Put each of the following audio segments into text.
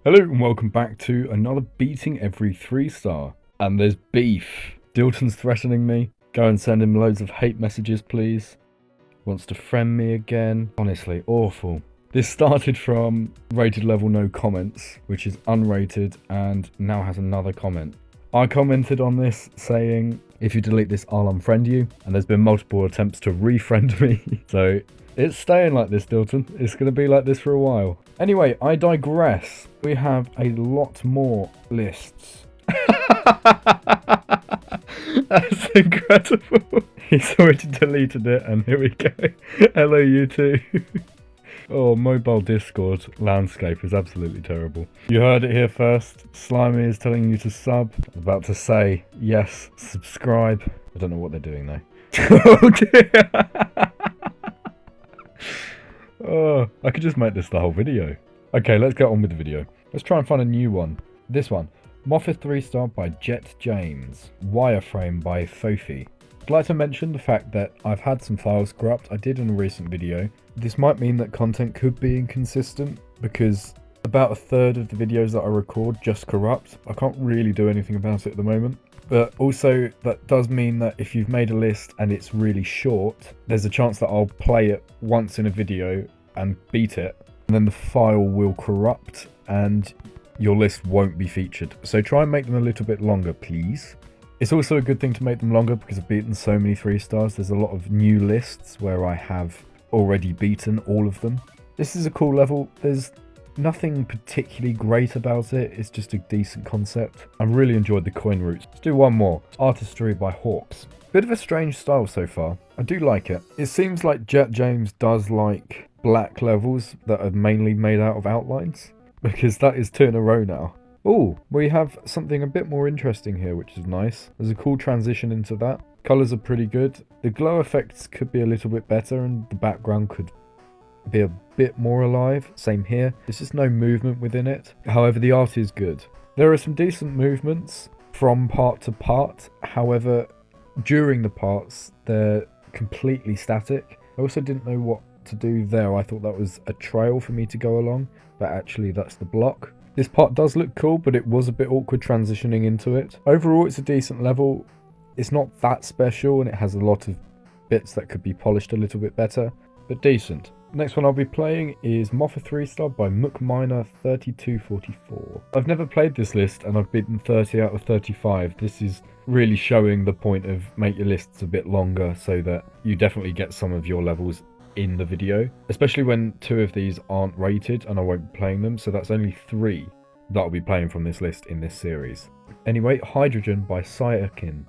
Hello and welcome back to another beating every 3-star. And there's beef. Dilton's threatening me. Go and send him loads of hate messages, please. Wants to friend me again. Honestly, awful. This started from rated level no comments, which is unrated and now has another comment. I commented on this saying, if you delete this, I'll unfriend you. And there's been multiple attempts to refriend me. So it's staying like this, Dilton. It's going to be like this for a while. Anyway, I digress. We have a lot more lists. That's incredible. He's already deleted it, and here we go. Hello, you two. Oh, mobile Discord landscape is absolutely terrible. You heard it here first. Slimy is telling you to sub. I'm about to say, yes, subscribe. I don't know what they're doing though. Oh dear. Oh, I could just make this the whole video. Okay, let's get on with the video. Let's try and find a new one. This one. Moffat 3-star by Jet James. Wireframe by Fofi. I'd like to mention the fact that I've had some files corrupt. I did in a recent video. This might mean that content could be inconsistent because about a third of the videos that I record just corrupt. I can't really do anything about it at the moment. But also that does mean that if you've made a list and it's really short, there's a chance that I'll play it once in a video and beat it. And then the file will corrupt and your list won't be featured. So try and make them a little bit longer, please. It's also a good thing to make them longer because I've beaten so many 3-stars. There's a lot of new lists where I have already beaten all of them. This is a cool level. There's nothing particularly great about it. It's just a decent concept. I really enjoyed the coin routes. Let's do one more. Artistry by Hawks. Bit of a strange style so far. I do like it. It seems like Jet James does like black levels that are mainly made out of outlines, because that is 2 in a row now. Oh, we have something a bit more interesting here, which is nice. There's a cool transition into that. Colours are pretty good. The glow effects could be a little bit better and the background could be a bit more alive. Same here. There's just no movement within it. However, the art is good. There are some decent movements from part to part. However, during the parts, they're completely static. I also didn't know what to do there. I thought that was a trail for me to go along, but actually that's the block. This part does look cool, but it was a bit awkward transitioning into it. Overall, it's a decent level. It's not that special, and it has a lot of bits that could be polished a little bit better, but decent. Next one I'll be playing is Moffat 3-star by Mcminer 3244. I've never played this list, and I've beaten 30 out of 35. This is really showing the point of make your lists a bit longer so that you definitely get some of your levels in the video, especially when 2 of these aren't rated and I won't be playing them, so that's only 3 that I'll be playing from this list in this series. Anyway, Hydrogen by Sayakin.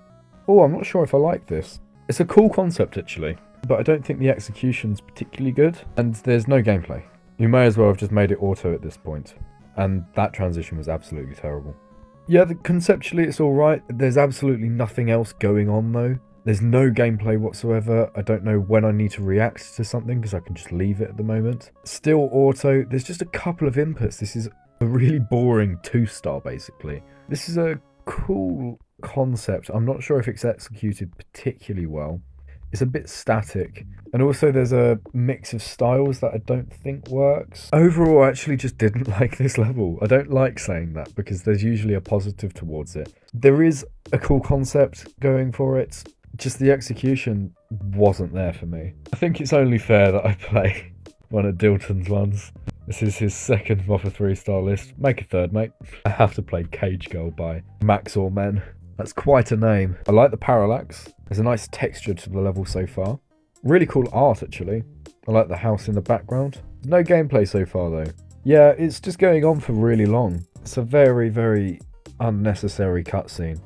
Oh, I'm not sure if I like this. It's a cool concept actually, but I don't think the execution's particularly good, and there's no gameplay. You may as well have just made it auto at this point, and that transition was absolutely terrible. Yeah, conceptually it's alright. There's absolutely nothing else going on though. There's no gameplay whatsoever. I don't know when I need to react to something because I can just leave it at the moment. Still auto. There's just a couple of inputs. This is a really boring 2-star basically. This is a cool concept. I'm not sure if it's executed particularly well. It's a bit static. And also there's a mix of styles that I don't think works. Overall, I actually just didn't like this level. I don't like saying that because there's usually a positive towards it. There is a cool concept going for it. Just the execution wasn't there for me. I think it's only fair that I play one of Dilton's ones. This is his second Moffat 3-star list. Make a third, mate. I have to play Cage Girl by Mcminer. That's quite a name. I like the parallax. There's a nice texture to the level so far. Really cool art, actually. I like the house in the background. No gameplay so far, though. Yeah, it's just going on for really long. It's a very, very unnecessary cutscene.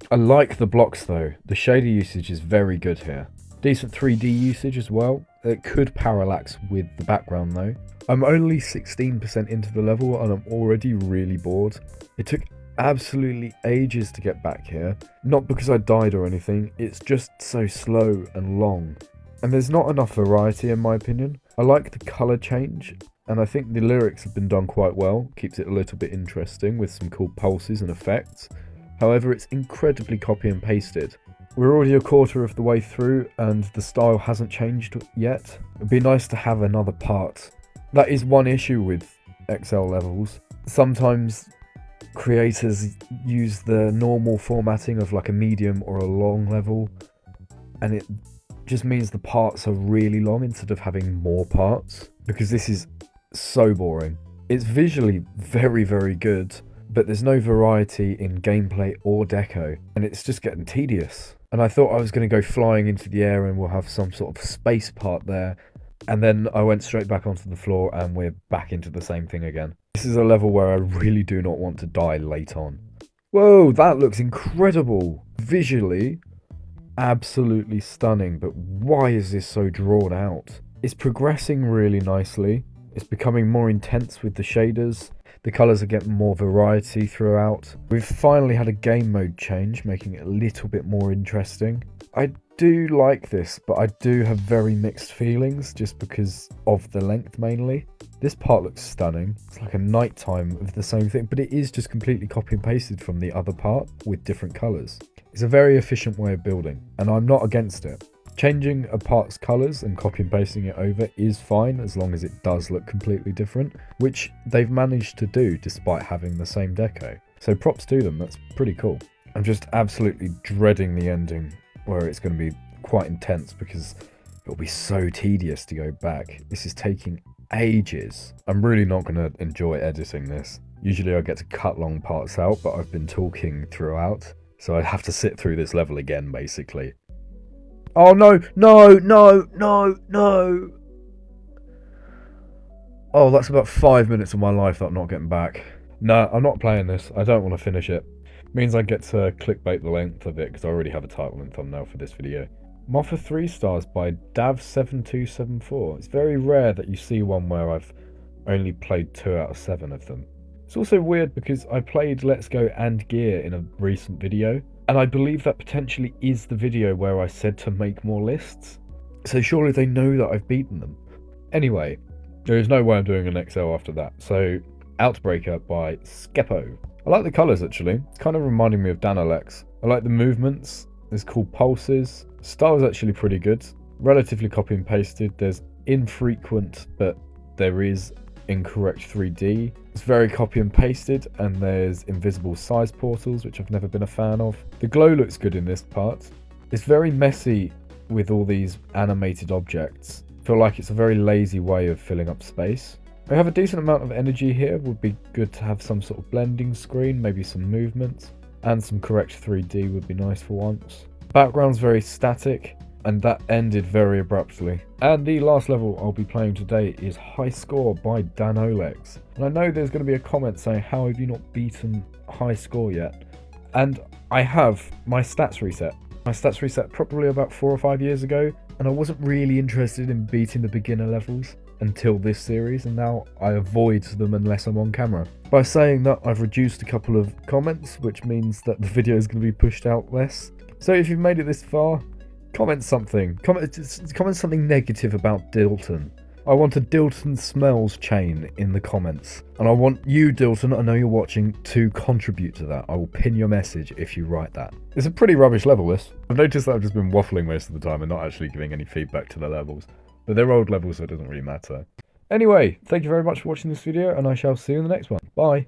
I like the blocks though. The shader usage is very good here. Decent 3D usage as well. It could parallax with the background though. I'm only 16% into the level and I'm already really bored. It took absolutely ages to get back here. Not because I died or anything, it's just so slow and long. And there's not enough variety in my opinion. I like the colour change, and I think the lyrics have been done quite well. Keeps it a little bit interesting with some cool pulses and effects. However, it's incredibly copy and pasted. We're already a quarter of the way through and the style hasn't changed yet. It'd be nice to have another part. That is one issue with XL levels. sometimes creators use the normal formatting of like a medium or a long level, and it just means the parts are really long instead of having more parts, because this is so boring. It's visually very, very good, but there's no variety in gameplay or deco, and it's just getting tedious. And I thought I was going to go flying into the air and we'll have some sort of space part there, and then I went straight back onto the floor and we're back into the same thing again. This is a level where I really do not want to die late on. Whoa, that looks incredible! Visually, absolutely stunning, but why is this so drawn out? It's progressing really nicely. It's becoming more intense with the shaders. The colours are getting more variety throughout. We've finally had a game mode change, making it a little bit more interesting. I do like this, but I do have very mixed feelings just because of the length mainly. This part looks stunning. It's like a nighttime of the same thing, but it is just completely copy and pasted from the other part with different colours. It's a very efficient way of building, and I'm not against it. Changing a part's colours and copy and pasting it over is fine as long as it does look completely different, which they've managed to do despite having the same deco. So props to them, that's pretty cool. I'm just absolutely dreading the ending where it's going to be quite intense because it'll be so tedious to go back. This is taking ages. I'm really not going to enjoy editing this. Usually I get to cut long parts out, but I've been talking throughout, so I have to sit through this level again basically. Oh no, no, no, no, no. Oh, that's about 5 minutes of my life that I'm not getting back. No, I'm not playing this. I don't want to finish it. Means I get to clickbait the length of it because I already have a title and thumbnail for this video. Moffa 3 stars by Dav7274. It's very rare that you see one where I've only played 2 out of 7 of them. It's also weird because I played Let's Go and Gear in a recent video, and I believe that potentially is the video where I said to make more lists. So surely they know that I've beaten them. Anyway, there is no way I'm doing an XL after that. So, Outbreaker by Skeppo. I like the colours actually. It's kind of reminding me of Danolex. I like the movements. There's cool pulses. Style's actually pretty good. Relatively copy and pasted. There's infrequent, but there is incorrect 3D. It's very copy and pasted, and there's invisible size portals, which I've never been a fan of. The glow looks good in this part. It's very messy with all these animated objects. I feel like it's a very lazy way of filling up space. I have a decent amount of energy here. Would be good to have some sort of blending screen, maybe some movement, and some correct 3D would be nice for once. Background's very static, and that ended very abruptly. And the last level I'll be playing today is High Score by Danolex. And I know there's going to be a comment saying, how have you not beaten High Score yet? And I have. My stats reset. My stats reset probably about 4 or 5 years ago, and I wasn't really interested in beating the beginner levels until this series, and now I avoid them unless I'm on camera. By saying that, I've reduced a couple of comments, which means that the video is going to be pushed out less. So if you've made it this far, comment something. Comment something negative about Dilton. I want a Dilton smells chain in the comments. And I want you, Dilton, I know you're watching, to contribute to that. I will pin your message if you write that. It's a pretty rubbish level, this. I've noticed that I've just been waffling most of the time and not actually giving any feedback to the levels. But they're old levels, so it doesn't really matter. Anyway, thank you very much for watching this video, and I shall see you in the next one. Bye!